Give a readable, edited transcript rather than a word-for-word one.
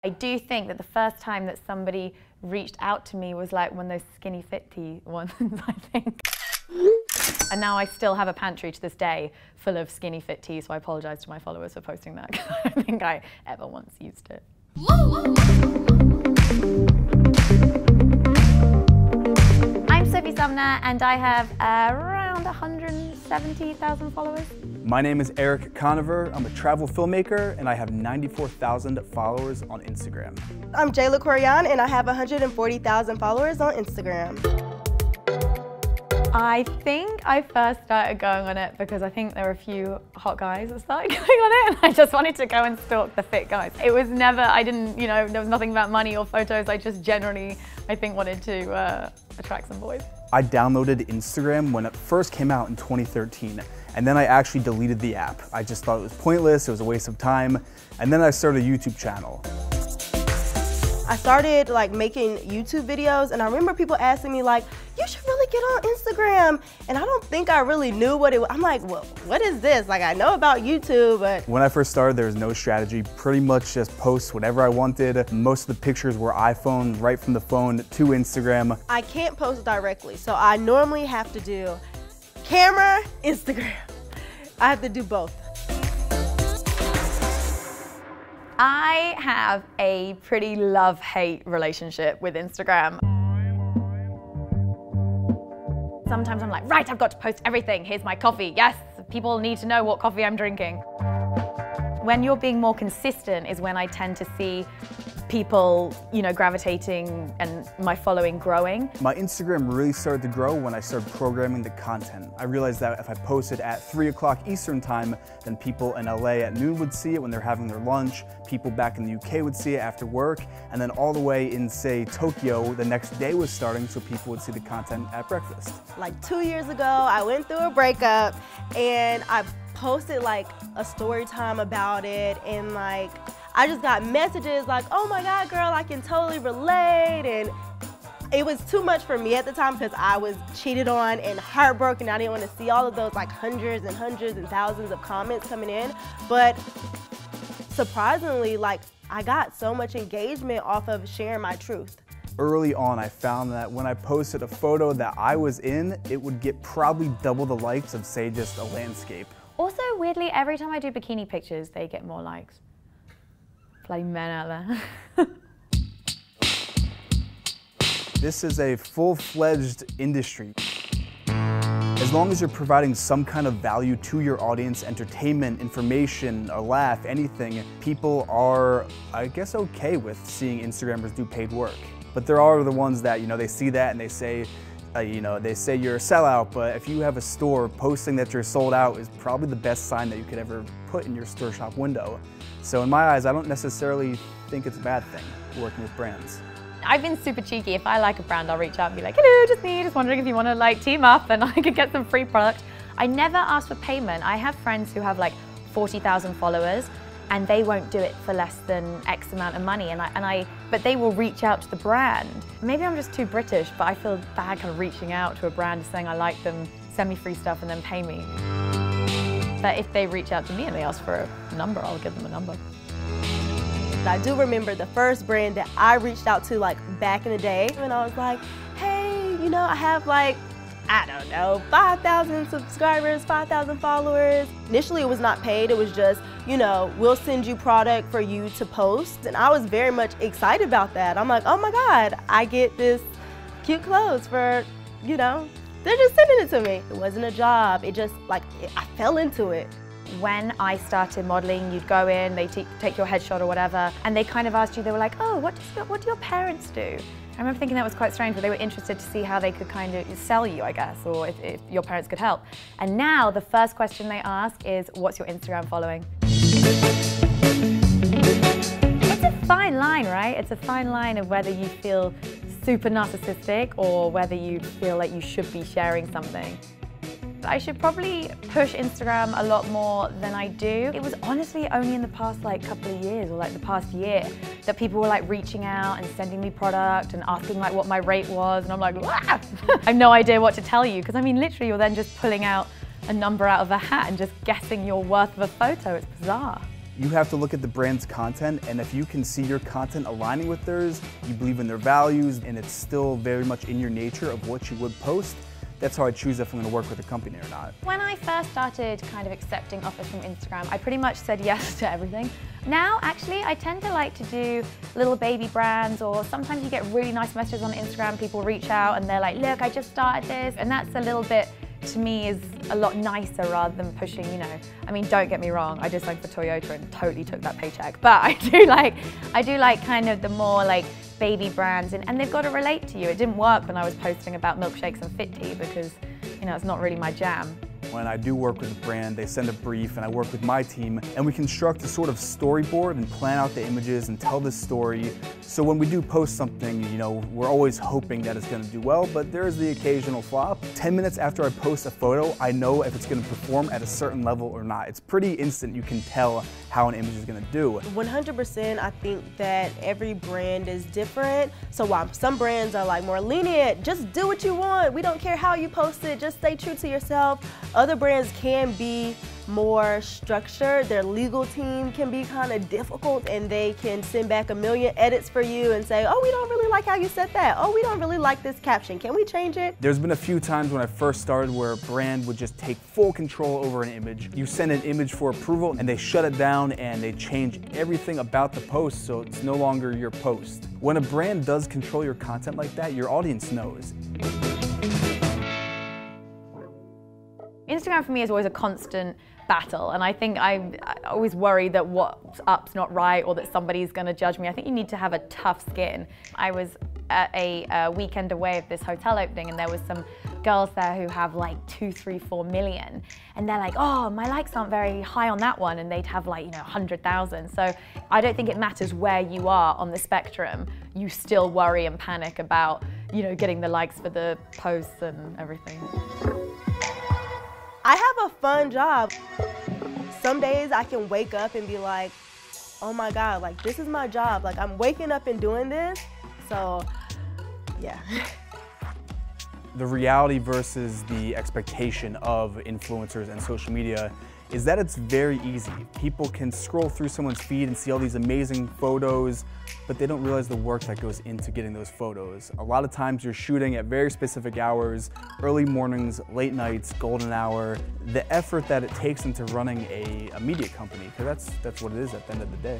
I do think that the first time that somebody reached out to me was like one of those skinny fit tee ones, I think. And now I still have a pantry to this day full of skinny fit tees, so I apologize to my followers for posting that, because I don't think I ever once used it. I'm Sophie Sumner, and I have around 170,000 followers. My name is Eric Conover. I'm a travel filmmaker, and I have 94,000 followers on Instagram. I'm Jayla Corian, and I have 140,000 followers on Instagram. I think I first started going on it because I think there were a few hot guys that started going on it, and I just wanted to go and stalk the fit guys. It was never, there was nothing about money or photos. I just generally, I think, wanted to attract some boys. I downloaded Instagram when it first came out in 2013, and then I actually deleted the app. I just thought it was pointless, it was a waste of time, and then I started a YouTube channel. I started making YouTube videos, and I remember people asking me you should really get on Instagram. And I don't think I really knew what it was. I'm like, well, what is this? I know about YouTube, but. When I first started, there was no strategy. Pretty much just post whatever I wanted. Most of the pictures were iPhone, right from the phone to Instagram. I can't post directly, so I normally have to do camera, Instagram. I have to do both. I have a pretty love-hate relationship with Instagram. Sometimes I'm like, right, I've got to post everything. Here's my coffee. Yes, people need to know what coffee I'm drinking. When you're being more consistent is when I tend to see people, gravitating and my following growing. My Instagram really started to grow when I started programming the content. I realized that if I posted at 3 o'clock Eastern time, then people in LA at noon would see it when they're having their lunch, people back in the UK would see it after work, and then all the way in, say, Tokyo, the next day was starting, so people would see the content at breakfast. 2 years ago, I went through a breakup, and I posted a story time about it, and I just got messages like, oh my God, girl, I can totally relate. And it was too much for me at the time because I was cheated on and heartbroken. I didn't want to see all of those hundreds and hundreds and thousands of comments coming in. But surprisingly, I got so much engagement off of sharing my truth. Early on, I found that when I posted a photo that I was in, it would get probably double the likes of, say, just a landscape. Also, weirdly, every time I do bikini pictures, they get more likes. Bloody men out there. This is a full-fledged industry. As long as you're providing some kind of value to your audience, entertainment, information, a laugh, anything, people are, I guess, okay with seeing Instagrammers do paid work. But there are the ones that, they see that and they say, they say you're a sellout, but if you have a store, posting that you're sold out is probably the best sign that you could ever put in your store shop window. So in my eyes, I don't necessarily think it's a bad thing working with brands. I've been super cheeky. If I like a brand, I'll reach out and be like, hello, just me, just wondering if you want to team up and I could get some free product. I never ask for payment. I have friends who have 40,000 followers and they won't do it for less than X amount of money, but they will reach out to the brand. Maybe I'm just too British, but I feel bad kind of reaching out to a brand saying I like them, send me free stuff and then pay me. But if they reach out to me and they ask for a number, I'll give them a number. I do remember the first brand that I reached out to back in the day, and I was like, hey, I have I don't know, 5,000 subscribers, 5,000 followers. Initially it was not paid, it was just, we'll send you product for you to post. And I was very much excited about that. I'm like, oh my God, I get this cute clothes for, they're just sending it to me. It wasn't a job, it just I fell into it. When I started modeling, you'd go in, they take your headshot or whatever, and they kind of asked you, they were like, oh, what do your parents do? I remember thinking that was quite strange, but they were interested to see how they could kind of sell you, I guess, or if your parents could help. And now the first question they ask is, what's your Instagram following? It's a fine line, right? It's a fine line of whether you feel super narcissistic or whether you feel like you should be sharing something. I should probably push Instagram a lot more than I do. It was honestly only in the past couple of years or the past year that people were reaching out and sending me product and asking what my rate was, and I'm like, wah! I have no idea what to tell you, because literally you're then just pulling out a number out of a hat and just guessing your worth of a photo. It's bizarre. You have to look at the brand's content, and if you can see your content aligning with theirs, you believe in their values, and it's still very much in your nature of what you would post, that's how I choose if I'm going to work with a company or not. When I first started kind of accepting offers from Instagram, I pretty much said yes to everything. Now, actually, I tend to like to do little baby brands, or sometimes you get really nice messages on Instagram, people reach out and they're like, look, I just started this, and that's a little bit, to me, is a lot nicer rather than pushing, you know. I mean, don't get me wrong, I just like for Toyota and totally took that paycheck, but I do like kind of the more like baby brands, and they've got to relate to you. It didn't work when I was posting about milkshakes and fit tea because, you know, it's not really my jam. When I do work with a brand, they send a brief and I work with my team and we construct a sort of storyboard and plan out the images and tell this story. So when we do post something, you know, we're always hoping that it's going to do well, but there is the occasional flop. 10 minutes after I post a photo, I know if it's going to perform at a certain level or not. It's pretty instant. You can tell how an image is going to do. 100%, I think that every brand is different. So while some brands are like more lenient, just do what you want. We don't care how you post it, just stay true to yourself. Other brands can be more structured. Their legal team can be kind of difficult, and they can send back a million edits for you and say, oh, we don't really like how you said that. Oh, we don't really like this caption. Can we change it? There's been a few times when I first started where a brand would just take full control over an image. You send an image for approval and they shut it down and they change everything about the post so it's no longer your post. When a brand does control your content like that, your audience knows. Instagram for me is always a constant battle, and I think I always worry that what's up's not right or that somebody's going to judge me. I think you need to have a tough skin. I was at a weekend away of this hotel opening, and there was some girls there who have like 2, 3, 4 million, and they're like, oh, my likes aren't very high on that one, and they'd have like, you know, 100,000. So I don't think it matters where you are on the spectrum. You still worry and panic about, you know, getting the likes for the posts and everything. I have a fun job. Some days I can wake up and be like, oh my God, like this is my job. Like I'm waking up and doing this. So, yeah. The reality versus the expectation of influencers and social media is that it's very easy. People can scroll through someone's feed and see all these amazing photos, but they don't realize the work that goes into getting those photos. A lot of times you're shooting at very specific hours, early mornings, late nights, golden hour. The effort that it takes into running a media company, because that's what it is at the end of the day.